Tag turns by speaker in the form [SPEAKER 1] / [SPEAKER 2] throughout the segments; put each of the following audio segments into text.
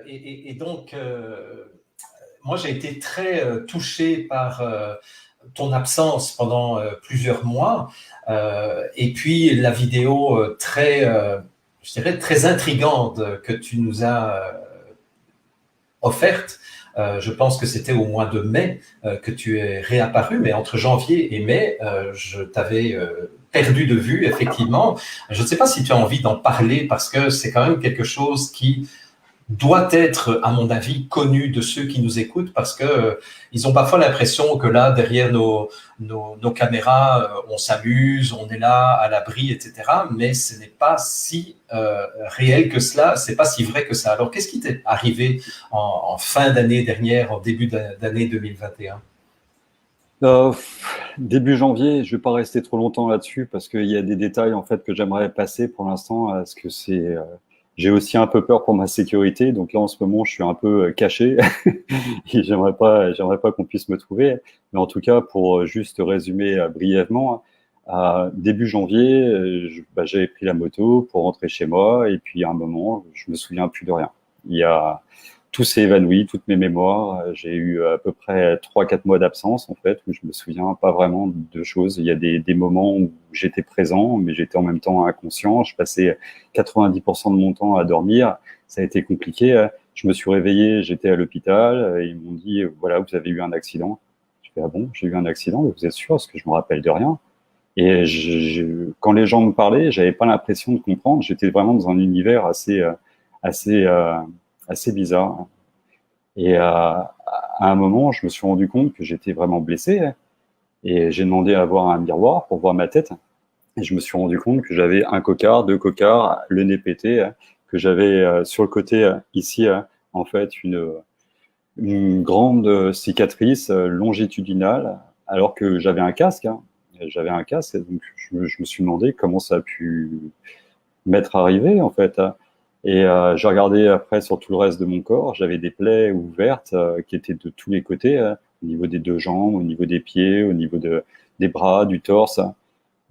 [SPEAKER 1] Et donc, moi, j'ai été très touché par ton absence pendant plusieurs mois. Et puis, la vidéo je dirais, très intrigante que tu nous as offerte. Je pense que c'était au mois de mai que tu es réapparu, mais entre janvier et mai, je t'avais perdu de vue, effectivement. Je ne sais pas si tu as envie d'en parler parce que c'est quand même quelque chose qui doit être, à mon avis, connu de ceux qui nous écoutent parce que ils ont parfois l'impression que là, derrière nos caméras, on s'amuse, on est là à l'abri, etc. Mais ce n'est pas si réel que cela, c'est pas si vrai que ça. Alors, qu'est-ce qui t'est arrivé en fin d'année dernière, en début d'année 2021?
[SPEAKER 2] Euh, Début janvier, je vais pas rester trop longtemps là-dessus parce qu'il y a des détails en fait que j'aimerais passer pour l'instant. Parce que j'ai aussi un peu peur pour ma sécurité. Donc là, en ce moment, je suis un peu caché et j'aimerais pas qu'on puisse me trouver. Mais en tout cas, pour juste résumer brièvement, début janvier, j'avais pris la moto pour rentrer chez moi et puis à un moment, je me souviens plus de rien. Il y a Tout s'est évanoui, toutes mes mémoires. J'ai eu à peu près 3-4 mois d'absence, en fait, où je me souviens pas vraiment de choses. Il y a des moments où j'étais présent, mais j'étais en même temps inconscient. Je passais 90% de mon temps à dormir. Ça a été compliqué. Je me suis réveillé, j'étais à l'hôpital. Ils m'ont dit, voilà, vous avez eu un accident. Je fais, ah bon, j'ai eu un accident, mais vous êtes sûr? Parce que je me rappelle de rien. Et quand les gens me parlaient, j'avais pas l'impression de comprendre. J'étais vraiment dans un univers assez, euh, assez bizarre. Et à un moment, je me suis rendu compte que j'étais vraiment blessé. Et j'ai demandé à avoir un miroir pour voir ma tête. Et je me suis rendu compte que j'avais un cocard, deux cocards, le nez pété, que j'avais sur le côté ici, en fait, une grande cicatrice longitudinale, alors que j'avais un casque. J'avais un casque, et donc je me suis demandé comment ça a pu m'être arrivé, en fait. Et j'ai regardé après sur tout le reste de mon corps, j'avais des plaies ouvertes qui étaient de tous les côtés, au niveau des deux jambes, au niveau des pieds, au niveau des bras, du torse.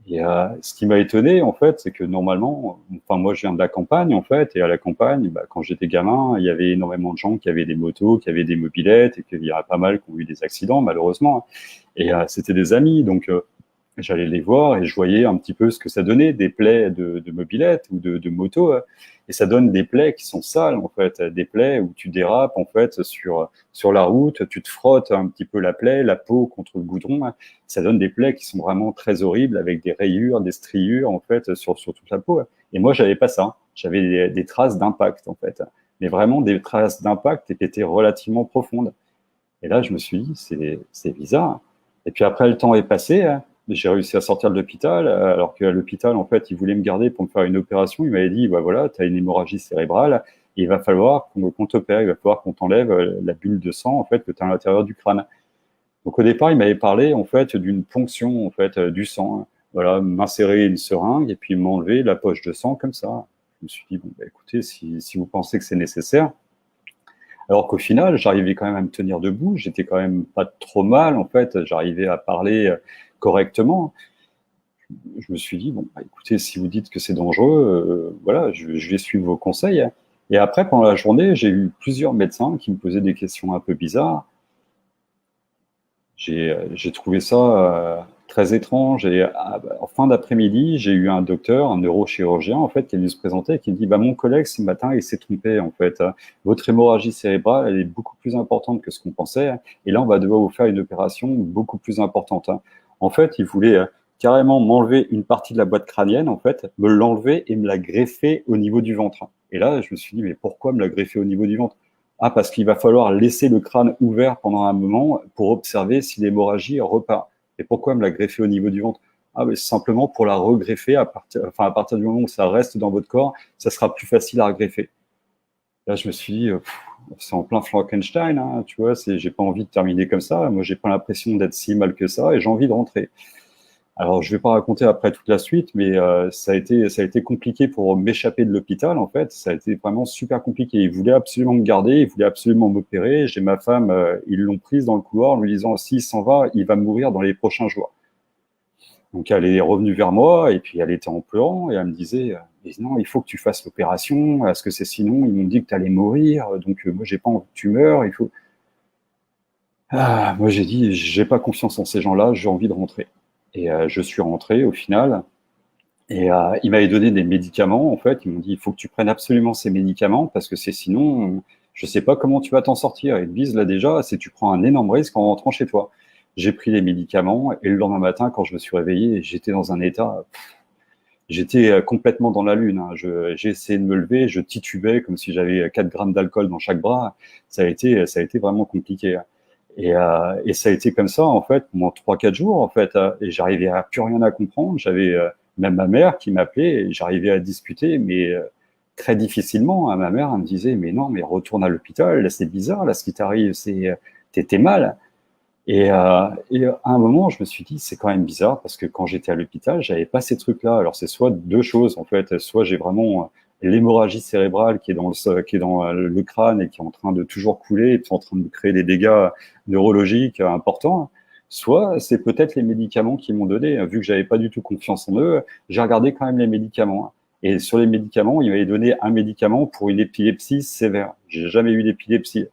[SPEAKER 2] Et ce qui m'a étonné, en fait, c'est que normalement, enfin moi je viens de la campagne, en fait, et à la campagne, quand j'étais gamin, il y avait énormément de gens qui avaient des motos, qui avaient des mobylettes, et qu'il y en a pas mal qui ont eu des accidents, malheureusement. Et c'était des amis, donc j'allais les voir et je voyais un petit peu ce que ça donnait, des plaies de mobylettes ou de moto. Et ça donne des plaies qui sont sales, en fait, des plaies où tu dérapes, en fait, sur la route, tu te frottes un petit peu la plaie, la peau contre le goudron. Ça donne des plaies qui sont vraiment très horribles avec des rayures, des striures, en fait, sur toute la peau. Et moi, j'avais pas ça. J'avais des traces d'impact, en fait. Mais vraiment des traces d'impact qui étaient relativement profondes. Et là, je me suis dit, c'est bizarre. Et puis après, le temps est passé. J'ai réussi à sortir de l'hôpital, alors qu'à l'hôpital, en fait, ils voulaient me garder pour me faire une opération. Ils m'avaient dit, bah voilà, tu as une hémorragie cérébrale, et il va falloir qu'on t'opère, il va falloir qu'on t'enlève la bulle de sang, en fait, que tu as à l'intérieur du crâne. Donc au départ, ils m'avaient parlé, en fait, d'une ponction, en fait, du sang. Voilà, m'insérer une seringue et puis m'enlever la poche de sang comme ça. Je me suis dit, bon, bah, écoutez, si vous pensez que c'est nécessaire, alors qu'au final, j'arrivais quand même à me tenir debout, j'étais quand même pas trop mal, en fait, j'arrivais à parler correctement. Je me suis dit, bon, écoutez, si vous dites que c'est dangereux, voilà, je vais suivre vos conseils. Et après, pendant la journée, j'ai eu plusieurs médecins qui me posaient des questions un peu bizarres. J'ai trouvé ça très étrange. Et en fin d'après-midi, j'ai eu un docteur, un neurochirurgien, en fait, qui est venu se présenter et qui me dit, mon collègue, ce matin, il s'est trompé, en fait. Votre hémorragie cérébrale, elle est beaucoup plus importante que ce qu'on pensait. Et là, on va devoir vous faire une opération beaucoup plus importante. En fait, il voulait carrément m'enlever une partie de la boîte crânienne, en fait, me l'enlever et me la greffer au niveau du ventre. Et là, je me suis dit, mais pourquoi me la greffer au niveau du ventre? Ah, parce qu'il va falloir laisser le crâne ouvert pendant un moment pour observer si l'hémorragie repart. Et pourquoi me la greffer au niveau du ventre? Ah, mais simplement pour la regreffer à partir du moment où ça reste dans votre corps, ça sera plus facile à regreffer. Là, je me suis dit, c'est en plein Frankenstein, hein, tu vois, j'ai pas envie de terminer comme ça. Moi, j'ai pas l'impression d'être si mal que ça et j'ai envie de rentrer. Alors, je vais pas raconter après toute la suite, mais ça a été compliqué pour m'échapper de l'hôpital, en fait. Ça a été vraiment super compliqué. Ils voulaient absolument me garder, ils voulaient absolument m'opérer. J'ai ma femme, ils l'ont prise dans le couloir en lui disant, s'il s'en va, il va mourir dans les prochains jours. Donc, elle est revenue vers moi et puis elle était en pleurant et elle me disait mais non, il faut que tu fasses l'opération, parce que c'est sinon, ils m'ont dit que tu allais mourir, donc moi, j'ai pas envie que tu meurs, il faut. Ah, moi, j'ai dit, j'ai pas confiance en ces gens-là, j'ai envie de rentrer. Et je suis rentré au final. Et ils m'avaient donné des médicaments, en fait. Ils m'ont dit, il faut que tu prennes absolument ces médicaments parce que c'est sinon, je sais pas comment tu vas t'en sortir. Et le bise, là, déjà, c'est tu prends un énorme risque en rentrant chez toi. J'ai pris les médicaments et le lendemain matin, quand je me suis réveillé, j'étais dans un état, j'étais complètement dans la lune. Hein. J'ai essayé de me lever, je titubais comme si j'avais 4 grammes d'alcool dans chaque bras. Ça a été vraiment compliqué. Et ça a été comme ça, en fait, pendant 3, 4 jours, en fait. Et j'arrivais à plus rien à comprendre. J'avais même ma mère qui m'appelait et j'arrivais à discuter, mais très difficilement. Hein. Ma mère, elle me disait, mais non, mais retourne à l'hôpital, là, c'est bizarre, là, ce qui t'arrive, c'est, t'es mal. Et à un moment, je me suis dit, c'est quand même bizarre parce que quand j'étais à l'hôpital, j'avais pas ces trucs-là. Alors, c'est soit deux choses, en fait. Soit j'ai vraiment l'hémorragie cérébrale qui est qui est dans le crâne et qui est en train de toujours couler et qui est en train de créer des dégâts neurologiques importants. Soit c'est peut-être les médicaments qu'ils m'ont donné. Vu que j'avais pas du tout confiance en eux, j'ai regardé quand même les médicaments. Et sur les médicaments, il m'avait donné un médicament pour une épilepsie sévère. J'ai jamais eu d'épilepsie.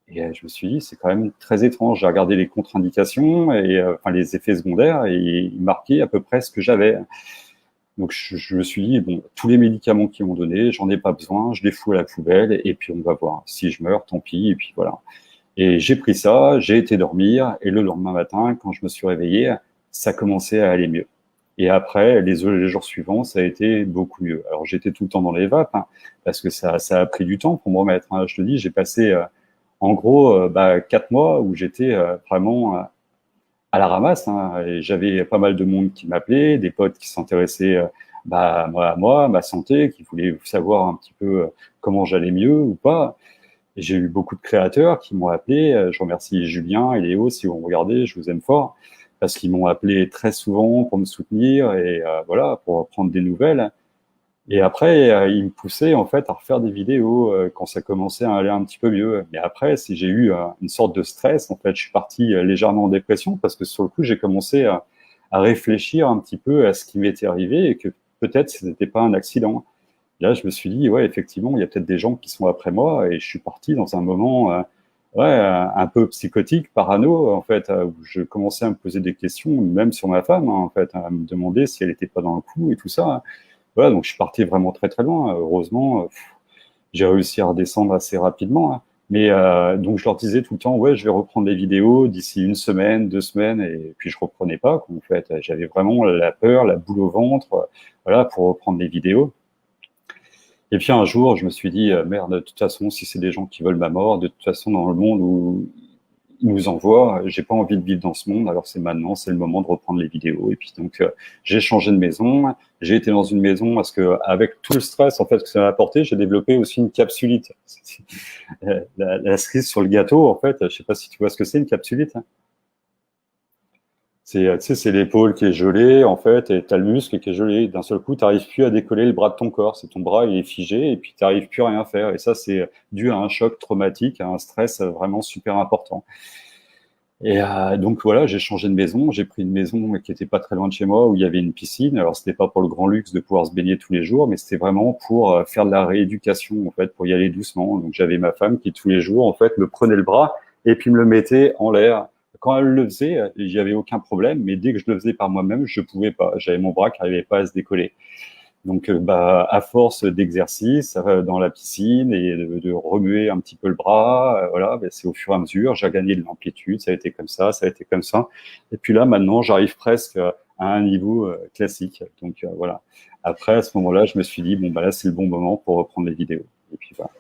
[SPEAKER 2] Et je me suis dit, c'est quand même très étrange. J'ai regardé les contre-indications et enfin les effets secondaires et il marquait à peu près ce que j'avais. Donc je me suis dit, bon, tous les médicaments qu'ils m'ont donné, j'en ai pas besoin, je les fous à la poubelle et puis on va voir. Si je meurs, tant pis. Et puis voilà. Et j'ai pris ça, j'ai été dormir et le lendemain matin, quand je me suis réveillé, ça commençait à aller mieux. Et après, les jours suivants, ça a été beaucoup mieux. Alors j'étais tout le temps dans les vapes hein, parce que ça a pris du temps pour me remettre. Hein. Je te dis, j'ai passé en gros, 4 mois où j'étais vraiment à la ramasse. Hein, et j'avais pas mal de monde qui m'appelait, des potes qui s'intéressaient à moi, à ma santé, qui voulaient savoir un petit peu comment j'allais mieux ou pas. Et j'ai eu beaucoup de créateurs qui m'ont appelé. Je remercie Julien et Léo, si vous me regardez, je vous aime fort, parce qu'ils m'ont appelé très souvent pour me soutenir et voilà, pour prendre des nouvelles. Et après, il me poussait en fait à refaire des vidéos quand ça commençait à aller un petit peu mieux. Mais après, si j'ai eu une sorte de stress, en fait, je suis parti légèrement en dépression parce que sur le coup, j'ai commencé à réfléchir un petit peu à ce qui m'était arrivé et que peut-être ce n'était pas un accident. Là, je me suis dit, ouais, effectivement, il y a peut-être des gens qui sont après moi et je suis parti dans un moment ouais, un peu psychotique, parano, en fait, où je commençais à me poser des questions, même sur ma femme, hein, en fait, à me demander si elle n'était pas dans le coup et tout ça. Voilà, donc je suis parti vraiment très très loin. Heureusement, j'ai réussi à redescendre assez rapidement. Hein. Mais donc je leur disais tout le temps, ouais, je vais reprendre les vidéos d'ici 1 semaine, 2 semaines, et puis je reprenais pas. Quoi, en fait, j'avais vraiment la peur, la boule au ventre, voilà, pour reprendre les vidéos. Et puis un jour, je me suis dit, merde, de toute façon, si c'est des gens qui veulent ma mort, de toute façon, dans le monde où ils nous envoient, j'ai pas envie de vivre dans ce monde, alors c'est maintenant, c'est le moment de reprendre les vidéos. Et puis donc, j'ai changé de maison, j'ai été dans une maison parce que avec tout le stress en fait que ça m'a apporté, j'ai développé aussi une capsulite. La cerise sur le gâteau, en fait, je sais pas si tu vois ce que c'est une capsulite. Hein. C'est, tu sais, c'est l'épaule qui est gelée, en fait, et t'as le muscle qui est gelé. D'un seul coup, t'arrives plus à décoller le bras de ton corps. C'est ton bras, il est figé, et puis t'arrives plus à rien faire. Et ça, c'est dû à un choc traumatique, à un stress vraiment super important. Et donc voilà, j'ai changé de maison. J'ai pris une maison qui était pas très loin de chez moi, où il y avait une piscine. Alors, c'était pas pour le grand luxe de pouvoir se baigner tous les jours, mais c'était vraiment pour faire de la rééducation, en fait, pour y aller doucement. Donc, j'avais ma femme qui, tous les jours, en fait, me prenait le bras et puis me le mettait en l'air. Quand elle le faisait, il n'y avait aucun problème, mais dès que je le faisais par moi-même, je pouvais pas. J'avais mon bras qui n'arrivait pas à se décoller. Donc, à force d'exercice dans la piscine et de remuer un petit peu le bras, voilà, c'est au fur et à mesure, j'ai gagné de l'amplitude, ça a été comme ça, ça a été comme ça. Et puis là, maintenant, j'arrive presque à un niveau classique. Donc, voilà. Après, à ce moment-là, je me suis dit, bon, bah là, c'est le bon moment pour reprendre les vidéos. Et puis, voilà.